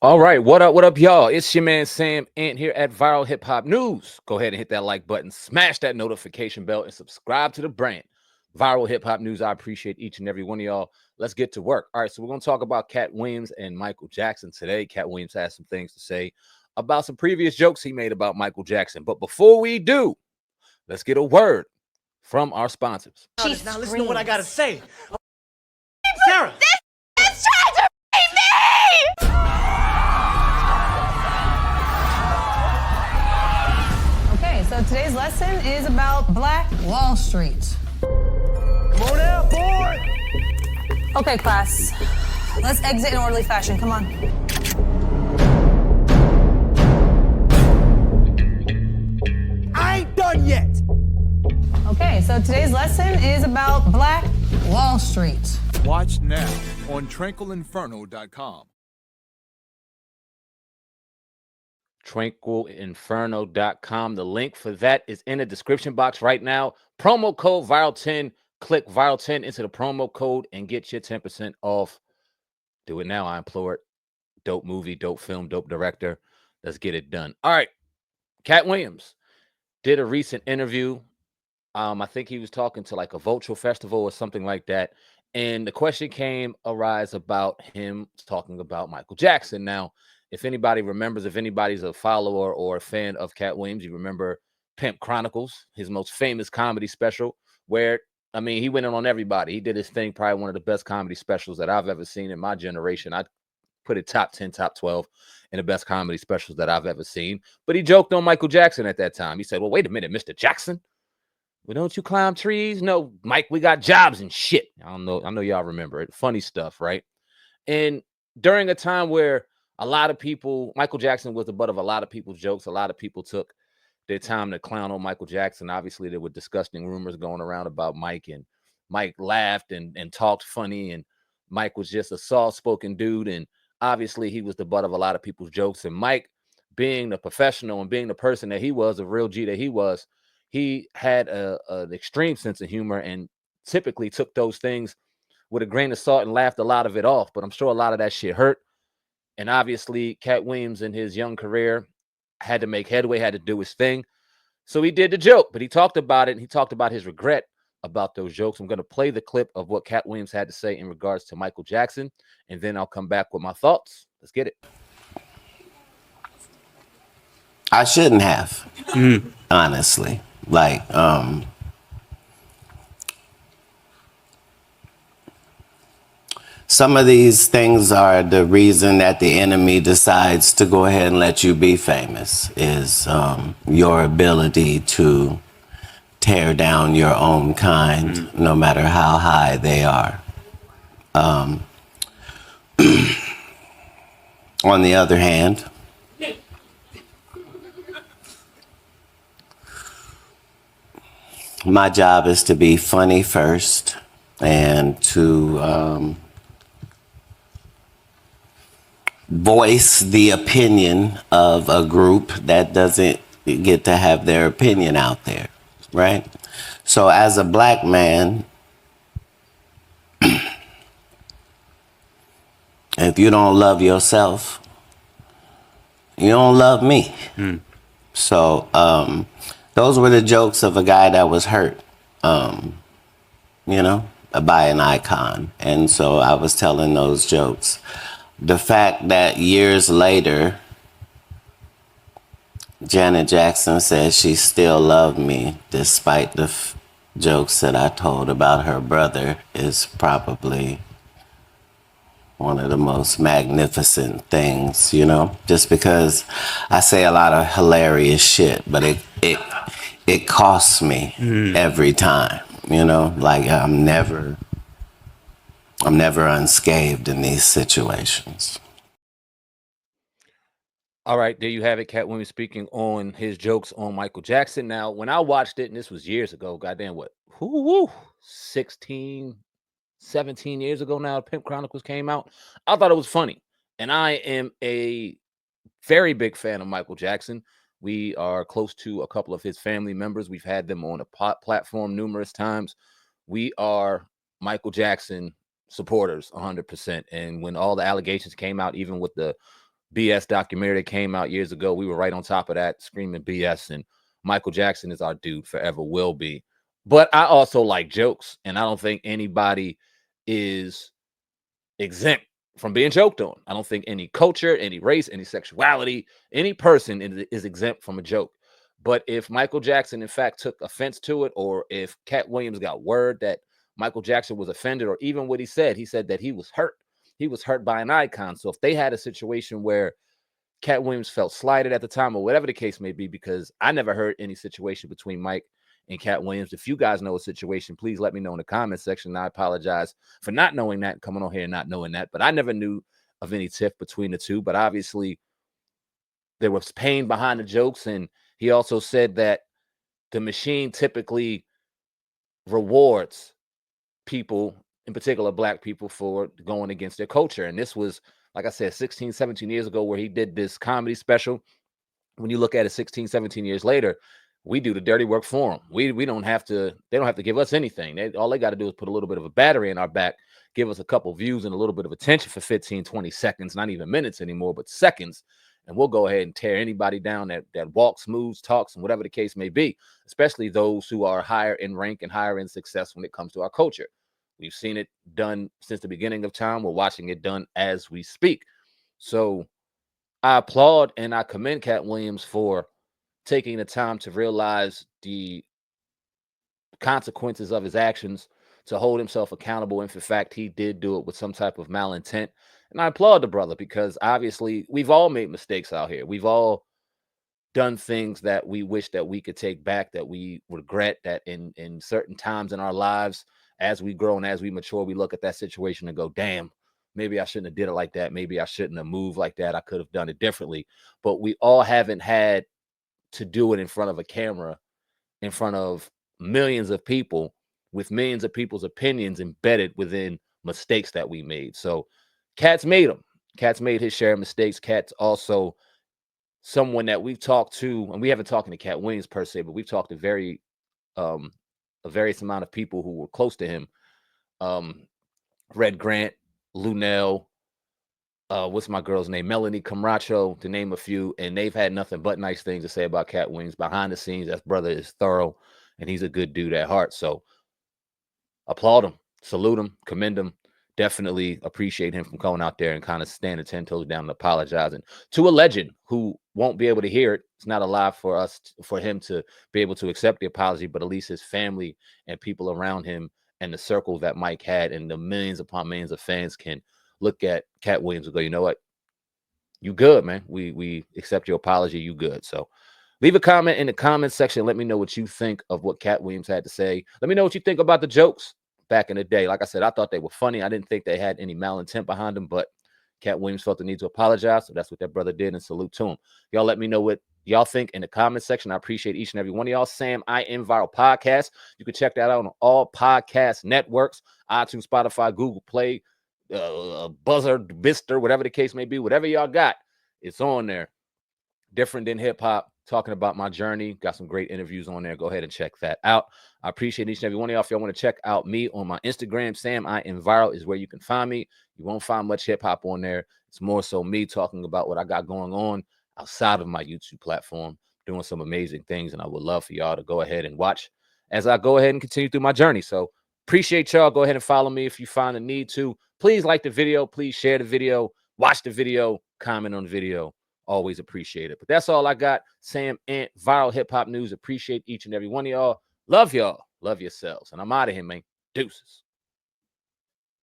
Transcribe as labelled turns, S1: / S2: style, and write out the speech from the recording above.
S1: All right, what up, y'all? It's your man Sam Ant here at Viral Hip Hop News. Go ahead and hit that like button, smash that notification bell, and subscribe to the brand. Viral Hip Hop News. I appreciate each and every one of y'all. Let's get to work. All right, so we're gonna talk about Katt Williams and Michael Jackson today. Katt Williams has some things to say about some previous jokes he made about Michael Jackson. But before we do, let's get a word from our sponsors.
S2: Now listen to what I gotta say. Sarah!
S3: It's trying to rape me!
S4: Okay, so today's lesson is about Black Wall Street.
S2: Come on out, boy!
S4: Okay, class, let's exit in orderly fashion. Come on.
S2: I ain't done yet!
S4: Okay, so today's lesson is about Black Wall Street.
S5: Watch now on tranquilinferno.com.
S1: tranquilinferno.com. The link for that is in the description box right now. Promo code Viral10. Click Viral10 into the promo code and get your 10% off. Do it now, I implore it. Dope movie, dope film, dope director. Let's get it done. All right. Katt Williams did a recent interview. I think he was talking to like a Vulture Festival or something like that. And the question arise about him talking about Michael Jackson. Now, if anybody remembers, if anybody's a follower or a fan of Katt Williams, you remember Pimp Chronicles, his most famous comedy special, where, I mean, he went in on everybody. He did his thing, probably one of the best comedy specials that I've ever seen in my generation. I'd put it top 10, top 12 in the best comedy specials that I've ever seen. But he joked on Michael Jackson at that time. He said, well, wait a minute, Mr. Jackson. Well, don't you climb trees? No, Mike, we got jobs and shit. I know y'all remember it. Funny stuff, right? And during a time where a lot of people, Michael Jackson was the butt of a lot of people's jokes. A lot of people took their time to clown on Michael Jackson. Obviously, there were disgusting rumors going around about Mike, and Mike laughed and talked funny, and Mike was just a soft-spoken dude. And obviously, he was the butt of a lot of people's jokes. And Mike, being the professional and being the person that he was, a real G that he had an extreme sense of humor and typically took those things with a grain of salt and laughed a lot of it off. But I'm sure a lot of that shit hurt. And obviously, Katt Williams in his young career had to make headway, had to do his thing. So he did the joke, but he talked about it, and he talked about his regret about those jokes. I'm going to play the clip of what Katt Williams had to say in regards to Michael Jackson, and then I'll come back with my thoughts. Let's get it.
S6: I shouldn't have, honestly. Like, some of these things are the reason that the enemy decides to go ahead and let you be famous, is your ability to tear down your own kind, no matter how high they are. On the other hand, my job is to be funny first and to voice the opinion of a group that doesn't get to have their opinion out there, right? So as a black man, if you don't love yourself, you don't love me. So those were the jokes of a guy that was hurt, by an icon. And so I was telling those jokes. The fact that years later, Janet Jackson says she still loved me despite the jokes that I told about her brother is probably one of the most magnificent things, just because I say a lot of hilarious shit, but it costs me every time, like I'm never unscathed in these situations.
S1: All right, there you have it. Katt Williams speaking on his jokes on Michael Jackson. Now, when I watched it, and this was years ago, goddamn, what? 16, 17 years ago now, Pimp Chronicles came out. I thought it was funny. And I am a very big fan of Michael Jackson. We are close to a couple of his family members. We've had them on a platform numerous times. We are Michael Jackson supporters 100%. And when all the allegations came out, even with the BS documentary that came out years ago. We were right on top of that, screaming BS. And Michael Jackson is our dude, forever will be. But I also like jokes, and I don't think anybody is exempt from being joked on. I don't think any culture, any race, any sexuality, any person is exempt from a joke. But if Michael Jackson, in fact, took offense to it, or if Katt Williams got word that Michael Jackson was offended, or even what he said that he was hurt. He was hurt by an icon. So if they had a situation where Katt Williams felt slighted at the time, or whatever the case may be, because I never heard any situation between Mike and Katt Williams. If you guys know a situation, please let me know in the comment section. I apologize for not knowing that, coming on here and not knowing that, but I never knew of any tiff between the two. But obviously, there was pain behind the jokes, and he also said that the machine typically rewards people, in particular black people, for going against their culture. And this was, like I said, 16, 17 years ago, where he did this comedy special. When you look at it 16, 17 years later, we do the dirty work for them. We don't have to, they don't have to give us anything. All they got to do is put a little bit of a battery in our back, give us a couple views and a little bit of attention for 15, 20 seconds, not even minutes anymore, but seconds. And we'll go ahead and tear anybody down that walks, moves, talks, and whatever the case may be, especially those who are higher in rank and higher in success when it comes to our culture. We've seen it done since the beginning of time. We're watching it done as we speak. So I applaud and I commend Katt Williams for taking the time to realize the consequences of his actions, to hold himself accountable. And for fact, he did do it with some type of malintent. And I applaud the brother, because obviously we've all made mistakes out here. We've all done things that we wish that we could take back, that we regret, that in certain times in our lives, as we grow and as we mature, we look at that situation and go, damn, maybe I shouldn't have did it like that. Maybe I shouldn't have moved like that. I could have done it differently. But we all haven't had to do it in front of a camera, in front of millions of people, with millions of people's opinions embedded within mistakes that we made. So Katt's made them. Katt's made his share of mistakes. Katt's also someone that we've talked to, and we haven't talked to Katt Williams per se, but we've talked to a various amount of people who were close to him. Red Grant, Lunel, what's my girl's name? Melanie Camacho, to name a few, and they've had nothing but nice things to say about Katt Williams behind the scenes. That brother is thorough, and he's a good dude at heart. So applaud him, salute him, commend him. Definitely appreciate him from coming out there and kind of standing 10 toes down and apologizing to a legend who won't be able to hear it. It's not alive for us, for him to be able to accept the apology, but at least his family and people around him and the circle that Mike had and the millions upon millions of fans can look at Katt Williams and go, you know what? You good, man. We accept your apology. You good. So leave a comment in the comment section. Let me know what you think of what Katt Williams had to say. Let me know what you think about the jokes back in the day. Like I said, I thought they were funny. I didn't think they had any malintent behind them, but Katt Williams felt the need to apologize. So that's what that brother did, and salute to him. Y'all let me know what y'all think in the comment section. I appreciate each and every one of y'all. Sam I Am Viral Podcast. You can check that out on all podcast networks, iTunes, Spotify, Google Play, Buzzer, Bister, whatever the case may be. Whatever y'all got, it's on there. Different than hip hop, talking about my journey. Got some great interviews on there. Go ahead and check that out. I appreciate each and every one of y'all. If y'all want to check out me on my Instagram, Sam I Am Viral is where you can find me. You won't find much hip hop on there. It's more so me talking about what I got going on outside of my YouTube platform, doing some amazing things. And I would love for y'all to go ahead and watch as I go ahead and continue through my journey. So appreciate y'all. Go ahead and follow me if you find the need to. Please like the video. Please share the video. Watch the video. Comment on the video. Always appreciate it. But that's all I got. Sam Ant, Viral Hip Hop News. Appreciate each and every one of y'all. Love y'all. Love yourselves. And I'm out of here, man. Deuces.